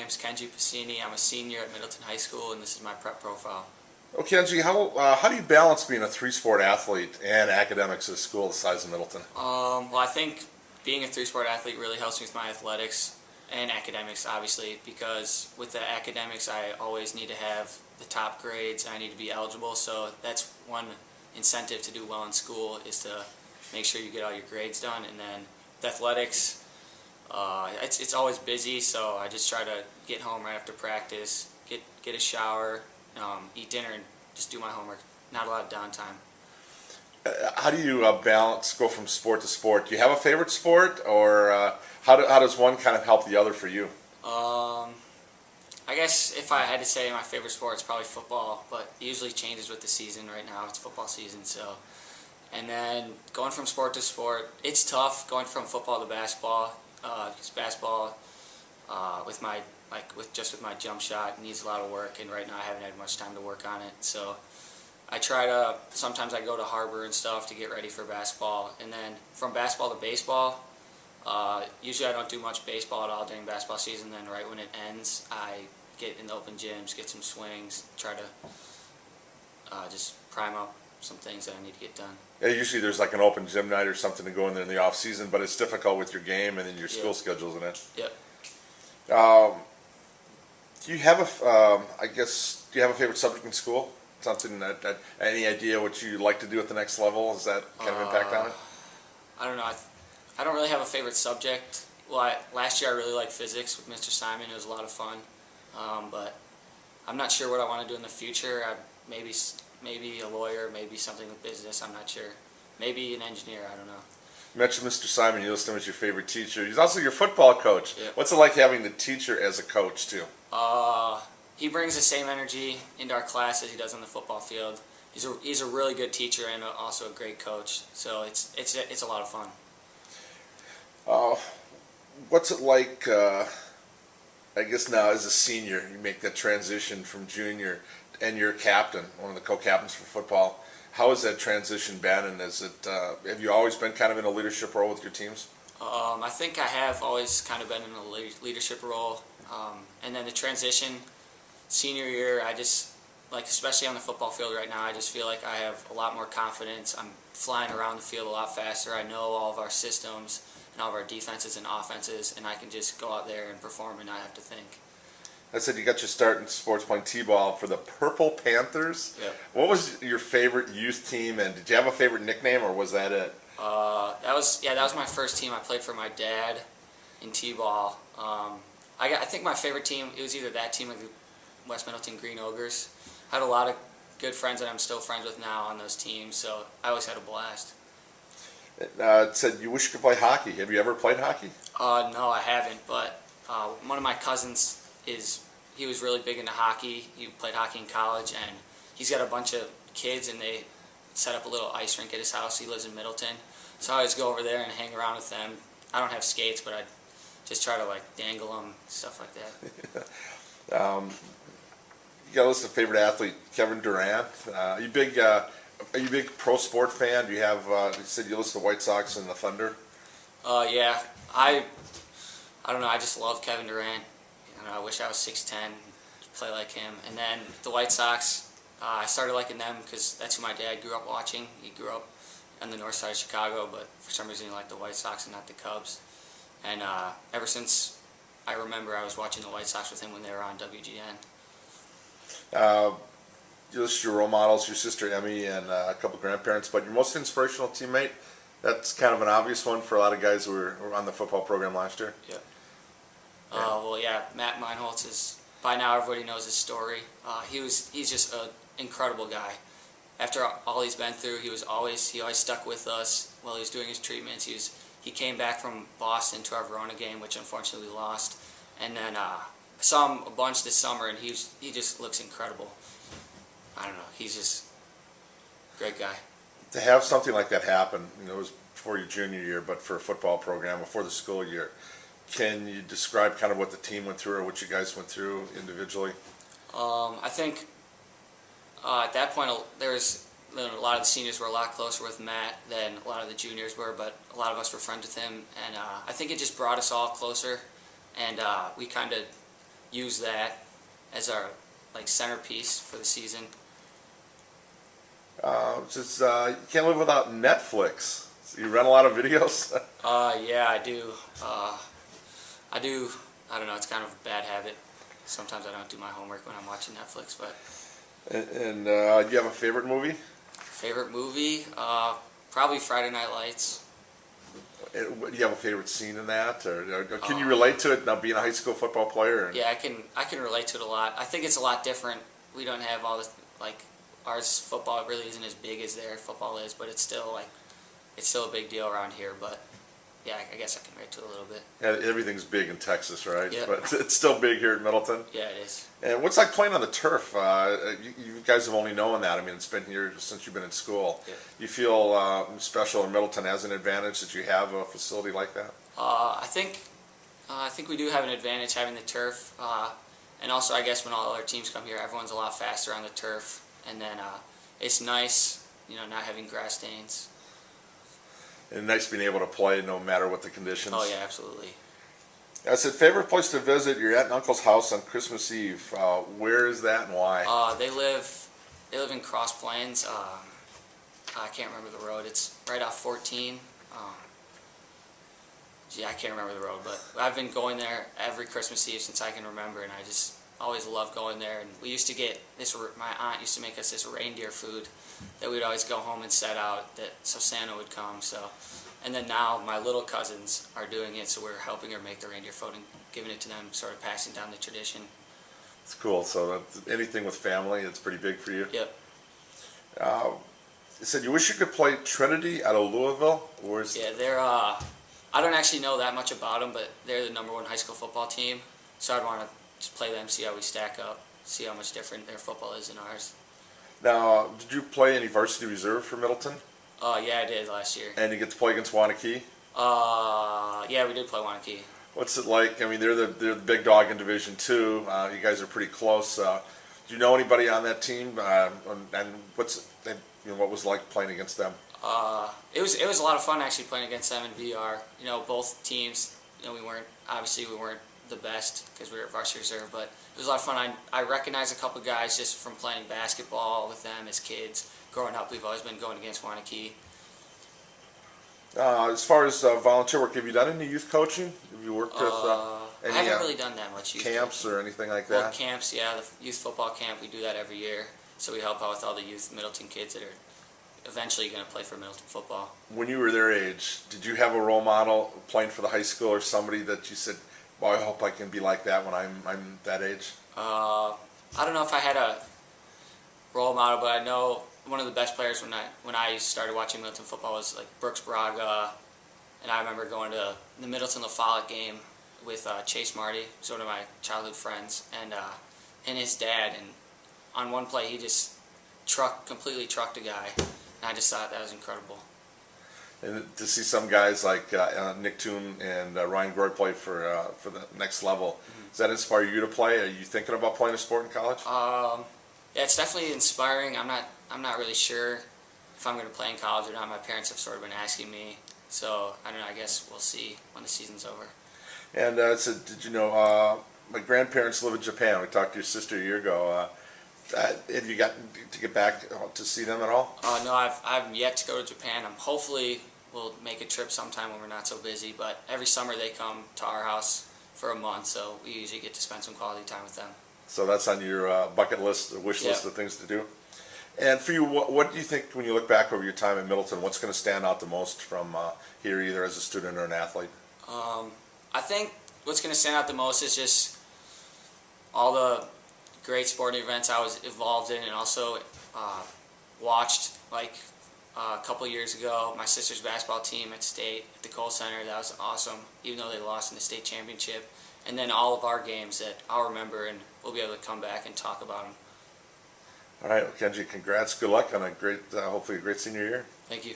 name's Kenji Passini. I'm a senior at Middleton High School, and this is my prep profile. Oh, Kenji, how do you balance being a three-sport athlete and academics at a school the size of Middleton? Well, I think being a three-sport athlete really helps me with my athletics and academics, obviously, because with the academics, I always need to have the top grades. I need to be eligible, so that's one incentive to do well in school is to make sure you get all your grades done. And then with athletics, it's always busy, so I just try to get home right after practice, get a shower, eat dinner, and just do my homework. Not a lot of downtime. How do you go from sport to sport? Do you have a favorite sport, or how does one kind of help the other for you? I guess if I had to say my favorite sport, it's probably football, but it usually changes with the season. Right now, it's football season, so. And then going from sport to sport, it's tough going from football to basketball. Because basketball, with my jump shot, needs a lot of work, and right now I haven't had much time to work on it. So I try to. Sometimes I go to Harbor and stuff to get ready for basketball, and then from basketball to baseball. Usually I don't do much baseball at all during basketball season. Then right when it ends, I get in the open gyms, get some swings, try to just prime up some things that I need to get done. Yeah, usually there's like an open gym night or something to go in there in the off season, but it's difficult with your game and then your school schedules in it. Yep. Do you have do you have a favorite subject in school? Something that any idea what you like to do at the next level? Is that kind of impact on it? I don't know. I don't really have a favorite subject. Well, last year I really liked physics with Mr. Simon. It was a lot of fun. But I'm not sure what I want to do in the future. Maybe a lawyer, maybe something with business. I'm not sure. Maybe an engineer. I don't know. You mentioned Mr. Simon. You listed him as your favorite teacher. He's also your football coach. Yeah. What's it like having the teacher as a coach too? He brings the same energy into our class as he does on the football field. He's a really good teacher and also a great coach. So it's a lot of fun. What's it like? I guess now as a senior, you make that transition from junior, and you're captain, one of the co-captains for football. How has that transition been, and have you always been kind of in a leadership role with your teams? I think I have always kind of been in a leadership role, and then the transition, senior year, I just, especially on the football field right now, I just feel like I have a lot more confidence. I'm flying around the field a lot faster. I know all of our systems and all of our defenses and offenses, and I can just go out there and perform and not have to think. I said you got your start in sports playing t-ball for the Purple Panthers. Yep. What was your favorite youth team, and did you have a favorite nickname, or was that it? That was my first team. I played for my dad in t-ball. I think my favorite team, it was either that team or the West Middleton Green Ogres. I had a lot of good friends that I'm still friends with now on those teams, so I always had a blast. It said you wish you could play hockey. Have you ever played hockey? No, I haven't, but one of my cousins he was really big into hockey. He played hockey in college, and he's got a bunch of kids, and they set up a little ice rink at his house. He lives in Middleton, so I always go over there and hang around with them. I don't have skates, but I just try to dangle them, stuff like that. You got a list of favorite athlete, Kevin Durant. Are you a big pro sport fan? Do you have? You said you list the White Sox and the Thunder. Yeah, I don't know. I just love Kevin Durant. I wish I was 6'10", to play like him. And then the White Sox, I started liking them because that's who my dad grew up watching. He grew up on the north side of Chicago, but for some reason he liked the White Sox and not the Cubs. And ever since I remember, I was watching the White Sox with him when they were on WGN. You list your role models, your sister Emmy, and a couple grandparents, but your most inspirational teammate, that's kind of an obvious one for a lot of guys who were on the football program last year. Yeah. Matt Meinholz is, by now everybody knows his story. He's just an incredible guy. After all he's been through, he always stuck with us while he was doing his treatments. He came back from Boston to our Verona game, which unfortunately we lost. And then I saw him a bunch this summer, and he just looks incredible. I don't know, he's just a great guy. To have something like that happen, it was before your junior year, but for a football program, before the school year, can you describe kind of what the team went through or what you guys went through individually? I think at that point there was a lot of the seniors were a lot closer with Matt than a lot of the juniors were, but a lot of us were friends with him, and I think it just brought us all closer, and we kind of use that as our like centerpiece for the season. You can't live without Netflix. So you rent a lot of videos? Yeah, I do. I do. I don't know. It's kind of a bad habit. Sometimes I don't do my homework when I'm watching Netflix. But And do you have a favorite movie? favorite movie? Probably Friday Night Lights. Do you have a favorite scene in that, or can you relate to it now being a high school football player? Yeah, I can relate to it a lot. I think it's a lot different. We don't have all this like ours football really isn't as big as their football is, but it's still a big deal around here. But yeah, I guess I can relate to it a little bit. Yeah, everything's big in Texas, right? Yeah. But it's still big here at Middleton. Yeah, it is. And what's it like playing on the turf? You guys have only known that. I mean, it's been here since you've been in school. Yeah. You feel special, and Middleton has an advantage that you have a facility like that? I think we do have an advantage having the turf, and also I guess when all our teams come here, everyone's a lot faster on the turf, and then it's nice, not having grass stains. And nice being able to play no matter what the conditions. Oh yeah, absolutely. I said, favorite place to visit? Your aunt and uncle's house on Christmas Eve. Where is that and why? They live in Cross Plains. I can't remember the road. It's right off 14. I can't remember the road, but I've been going there every Christmas Eve since I can remember, and I just always love going there. And we used to get this. My aunt used to make us this reindeer food that we'd always go home and set out so Santa would come. And then now my little cousins are doing it, so we're helping her make the reindeer food and giving it to them, sort of passing down the tradition. It's cool. So anything with family, it's pretty big for you. Yep. You said you wish you could play Trinity out of Louisville. Yeah, they're. I don't actually know that much about them, but they're the #1 high school football team. So I'd want to just play them, see how we stack up, see how much different their football is than ours. Now, did you play any varsity reserve for Middleton? Yeah, I did last year. And you get to play against Wanakee? Yeah, we did play Wanakee. What's it like? I mean, they're the big dog in Division II. You guys are pretty close. Do you know anybody on that team? And what was it like playing against them? It was a lot of fun actually playing against them in VR. Both teams. We weren't the best because we were varsity reserve, but it was a lot of fun. I recognized a couple guys just from playing basketball with them as kids. Growing up, we've always been going against Wanakee. As far as volunteer work, have you done any youth coaching? Have you worked with any I haven't really done that much youth camps coaching. Or anything like Well, that? camps, yeah. The youth football camp, we do that every year. So we help out with all the youth Middleton kids that are eventually going to play for Middleton football. When you were their age, did you have a role model playing for the high school or somebody that you said, "Well, I hope I can be like that when I'm that age"? I don't know if I had a role model, but I know one of the best players when I started watching Middleton football was like Brooks Braga, and I remember going to the Middleton La Follette game with Chase Marty, who's one of my childhood friends, and his dad. And on one play, he just completely trucked a guy, and I just thought that was incredible. And to see some guys like Nick Toon and Ryan Groy play for the next level, does that inspire you to play? Are you thinking about playing a sport in college? Yeah, it's definitely inspiring. I'm not really sure if I'm going to play in college or not. My parents have sort of been asking me, so I don't know. I guess we'll see when the season's over. And so did you know my grandparents live in Japan? We talked to your sister a year ago. Have you gotten to get back to see them at all? No, I've yet to go to Japan. Hopefully we'll make a trip sometime when we're not so busy. But every summer they come to our house for a month, so we usually get to spend some quality time with them. So that's on your bucket list, wish list of things to do. And for you, what do you think when you look back over your time at Middleton? What's going to stand out the most from here, either as a student or an athlete? I think what's going to stand out the most is just all the great sporting events I was involved in, and also watched like a couple years ago my sister's basketball team at state at the Kohl Center. That was awesome, even though they lost in the state championship. And then all of our games that I'll remember, and we'll be able to come back and talk about them. All right, well, Kenji, congrats. Good luck on a great, hopefully a great senior year. Thank you.